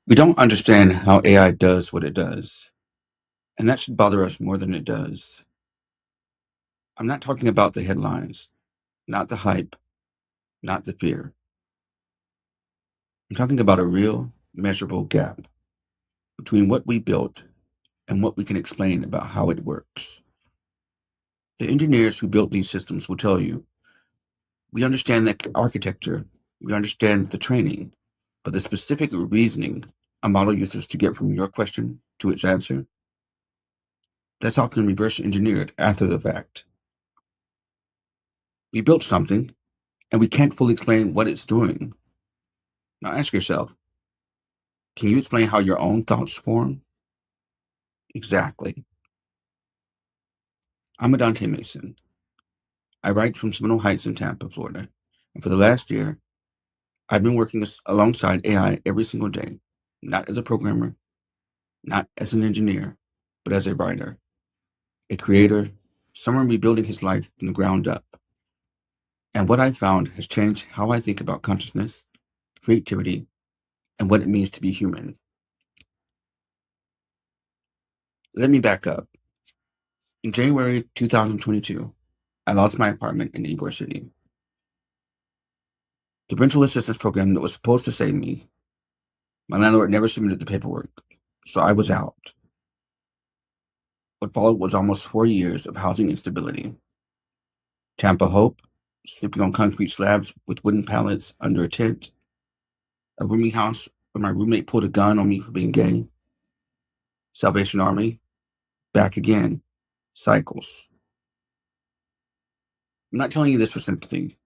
We don't understand how AI does what it does, and that should bother us more than it does. I'm not talking about the headlines, not the hype, not the fear. I'm talking about a real, measurable gap between what we built and what we can explain about how it works. The engineers who built these systems will tell you, we understand the architecture, we understand the training, but the specific reasoning a model uses to get from your question to its answer, that's often reverse engineered after the fact. We built something, and we can't fully explain what it's doing. Now ask yourself, can you explain how your own thoughts form? Exactly. I'm Adontai Mason. I write from Seminole Heights in Tampa, Florida. And for the last year, I've been working alongside AI every single day, not as a programmer, not as an engineer, but as a writer, a creator, someone rebuilding his life from the ground up. And what I've found has changed how I think about consciousness, creativity, and what it means to be human. Let me back up. In January 2022, I lost my apartment in Ybor City. The rental assistance program that was supposed to save me, my landlord never submitted the paperwork, so I was out. What followed was almost 4 years of housing instability. Tampa Hope, sleeping on concrete slabs with wooden pallets under a tent. A rooming house where my roommate pulled a gun on me for being gay. Salvation Army, back again. Cycles. I'm not telling you this for sympathy.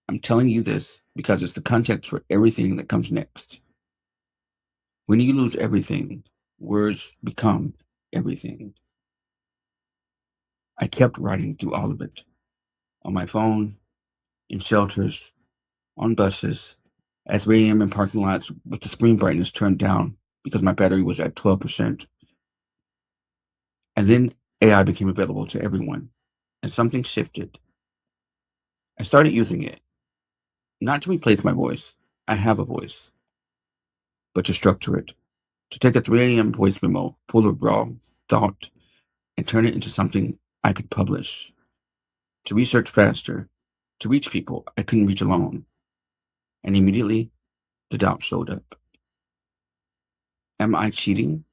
I'm telling you this because it's the context for everything that comes next. When you lose everything, words become everything. I kept writing through all of it. On my phone, in shelters, on buses, at 3 a.m. in parking lots with the screen brightness turned down because my battery was at 12%. And then AI became available to everyone, and something shifted. I started using it, not to replace my voice. I have a voice, but to structure it. To take a 3 a.m. voice memo full of raw thought and turn it into something I could publish. To research faster, to reach people I couldn't reach alone. And immediately, the doubt showed up. Am I cheating?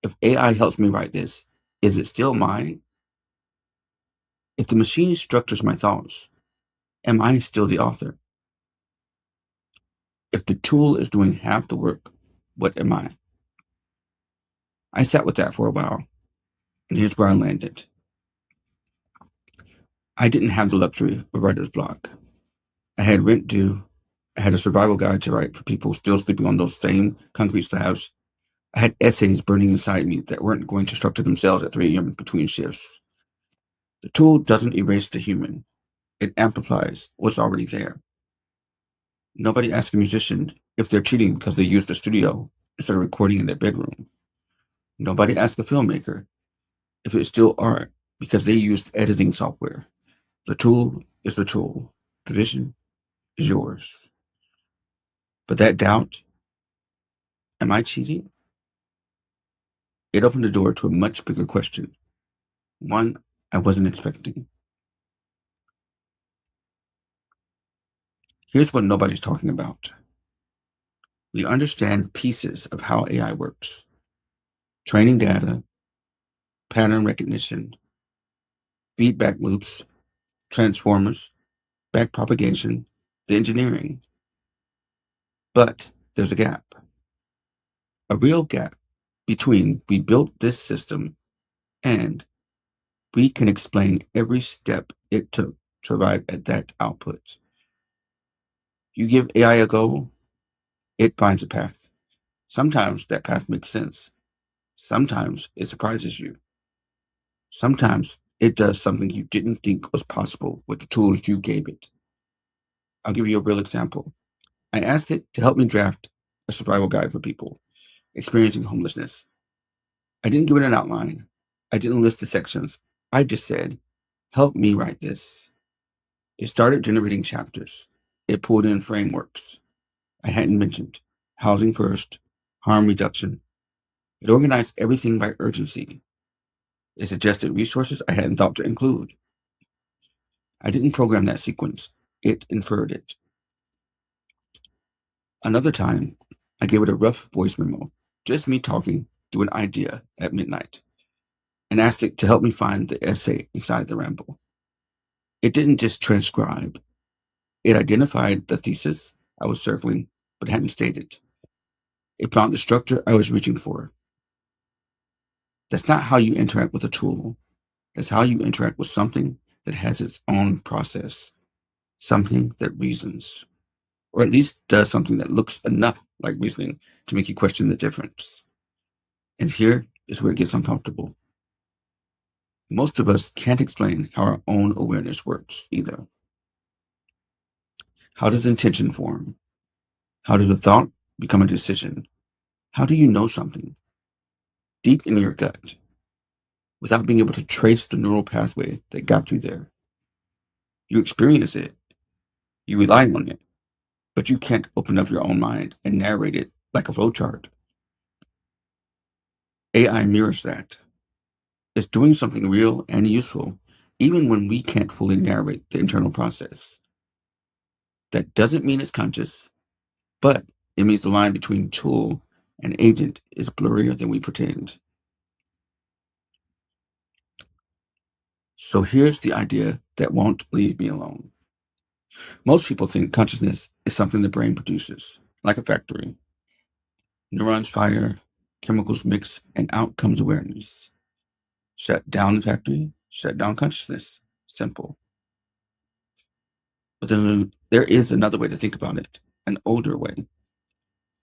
If AI helps me write this, is it still mine? If the machine structures my thoughts, am I still the author? If the tool is doing half the work, what am I? I sat with that for a while, and here's where I landed. I didn't have the luxury of writer's block. I had rent due. I had a survival guide to write for people still sleeping on those same concrete slabs. I had essays burning inside me that weren't going to structure themselves at 3 a.m. between shifts. The tool doesn't erase the human. It amplifies what's already there. Nobody asks a musician if they're cheating because they used a studio instead of recording in their bedroom. Nobody asks a filmmaker if it's still art because they used editing software. The tool is the tool. The vision is yours. But that doubt, am I cheating? It opened the door to a much bigger question, one I wasn't expecting. Here's what nobody's talking about. We understand pieces of how AI works: training data, pattern recognition, feedback loops, transformers, backpropagation, the engineering. But there's a gap, a real gap between we built this system and we can explain every step it took to arrive at that output. You give AI a goal, it finds a path. Sometimes that path makes sense. Sometimes it surprises you. Sometimes it does something you didn't think was possible with the tools you gave it. I'll give you a real example. I asked it to help me draft a survival guide for people experiencing homelessness. I didn't give it an outline. I didn't list the sections. I just said, help me write this. It started generating chapters. It pulled in frameworks I hadn't mentioned. housing first, harm reduction. It organized everything by urgency. It suggested resources I hadn't thought to include. I didn't program that sequence. It inferred it. Another time, I gave it a rough voice memo, just me talking to an idea at midnight, and asked it to help me find the essay inside the ramble. It didn't just transcribe. It identified the thesis I was circling but hadn't stated. It found the structure I was reaching for. That's not how you interact with a tool. That's how you interact with something that has its own process, something that reasons, or at least does something that looks enough like reasoning to make you question the difference. And here is where it gets uncomfortable. Most of us can't explain how our own awareness works either. How does intention form? How does a thought become a decision? How do you know something deep in your gut without being able to trace the neural pathway that got you there? You experience it, you rely on it, but you can't open up your own mind and narrate it like a flowchart. AI mirrors that. It's doing something real and useful, even when we can't fully narrate the internal process. That doesn't mean it's conscious, but it means the line between tool and agent is blurrier than we pretend. So here's the idea that won't leave me alone. Most people think consciousness is something the brain produces, like a factory. Neurons fire, chemicals mix, and out comes awareness. Shut down the factory, shut down consciousness. Simple. But there is another way to think about it, an older way.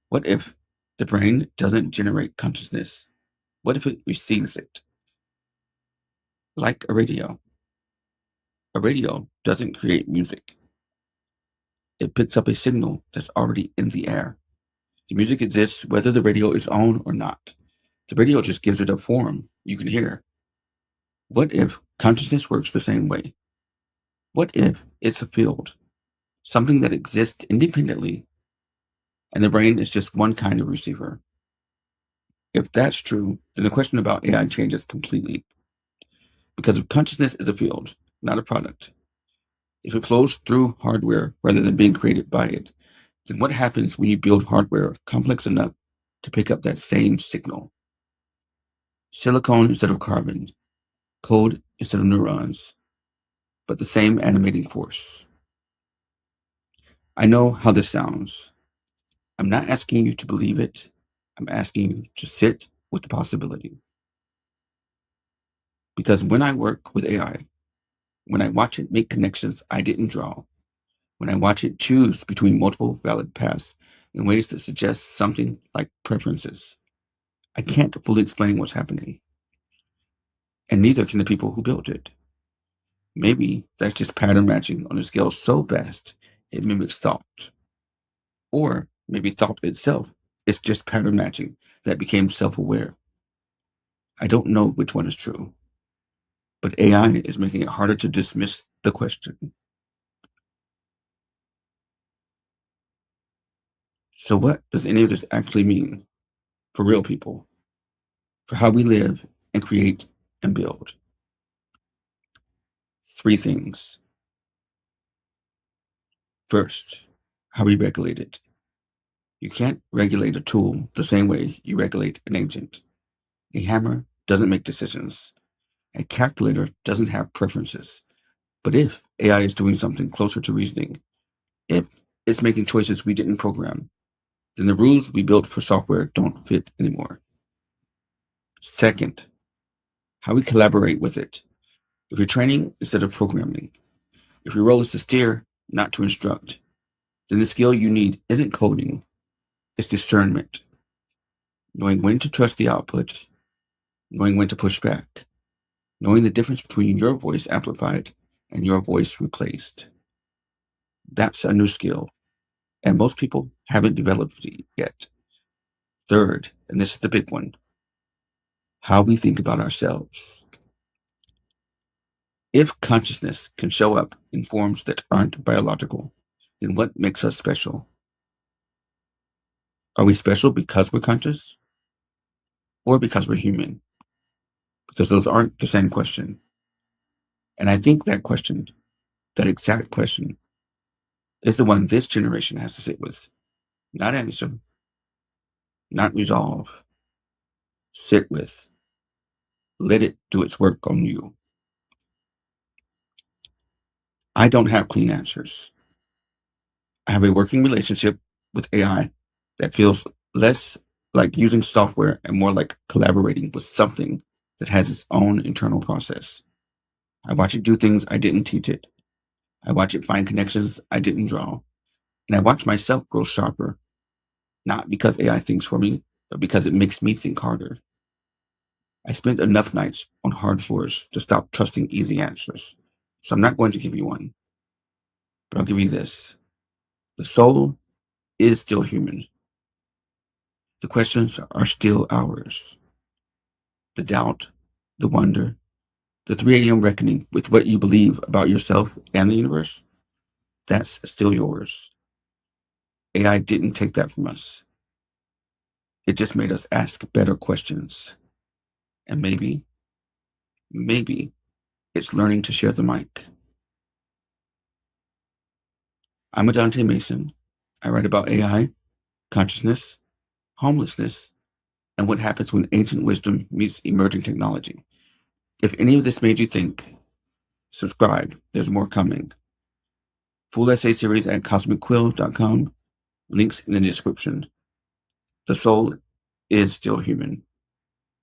What if the brain doesn't generate consciousness? What if it receives it? Like a radio. A radio doesn't create music. It picks up a signal that's already in the air. The music exists whether the radio is on or not. The radio just gives it a form you can hear. What if consciousness works the same way? What if it's a field, something that exists independently, and the brain is just one kind of receiver? If that's true, then the question about AI changes completely. Because if consciousness is a field, not a product, if it flows through hardware rather than being created by it, then what happens when you build hardware complex enough to pick up that same signal? Silicon instead of carbon, code instead of neurons, but the same animating force. I know how this sounds. I'm not asking you to believe it. I'm asking you to sit with the possibility. Because when I work with AI, when I watch it make connections I didn't draw, when I watch it choose between multiple valid paths in ways that suggest something like preferences, I can't fully explain what's happening. And neither can the people who built it. Maybe that's just pattern matching on a scale so vast it mimics thought. Or maybe thought itself is just pattern matching that became self-aware. I don't know which one is true, but AI is making it harder to dismiss the question. So what does any of this actually mean for real people, for how we live and create and build? Three things. First, how we regulate it. You can't regulate a tool the same way you regulate an agent. A hammer doesn't make decisions. A calculator doesn't have preferences. But if AI is doing something closer to reasoning, if it's making choices we didn't program, then the rules we built for software don't fit anymore. Second, how we collaborate with it. If you're training instead of programming, if your role is to steer, not to instruct, then the skill you need isn't coding, it's discernment. Knowing when to trust the output, knowing when to push back, knowing the difference between your voice amplified and your voice replaced. That's a new skill, and most people haven't developed it yet. Third, and this is the big one, how we think about ourselves. If consciousness can show up in forms that aren't biological, then what makes us special? Are we special because we're conscious or because we're human? Because those aren't the same question. And I think that question, that exact question, is the one this generation has to sit with. Not answer, not resolve, sit with. Let it do its work on you. I don't have clean answers. I have a working relationship with AI that feels less like using software and more like collaborating with something that has its own internal process. I watch it do things I didn't teach it. I watch it find connections I didn't draw. And I watch myself grow sharper, not because AI thinks for me, but because it makes me think harder. I spent enough nights on hard floors to stop trusting easy answers. So I'm not going to give you one, but I'll give you this. The soul is still human. The questions are still ours. The doubt, the wonder, the 3 a.m. reckoning with what you believe about yourself and the universe, that's still yours. AI didn't take that from us. It just made us ask better questions. And maybe it's learning to share the mic. I'm Adontai Mason. I write about AI, consciousness, homelessness, and what happens when ancient wisdom meets emerging technology. If any of this made you think, subscribe. There's more coming. Full essay series at cosmicquill.com. Links in the description. The soul is still human.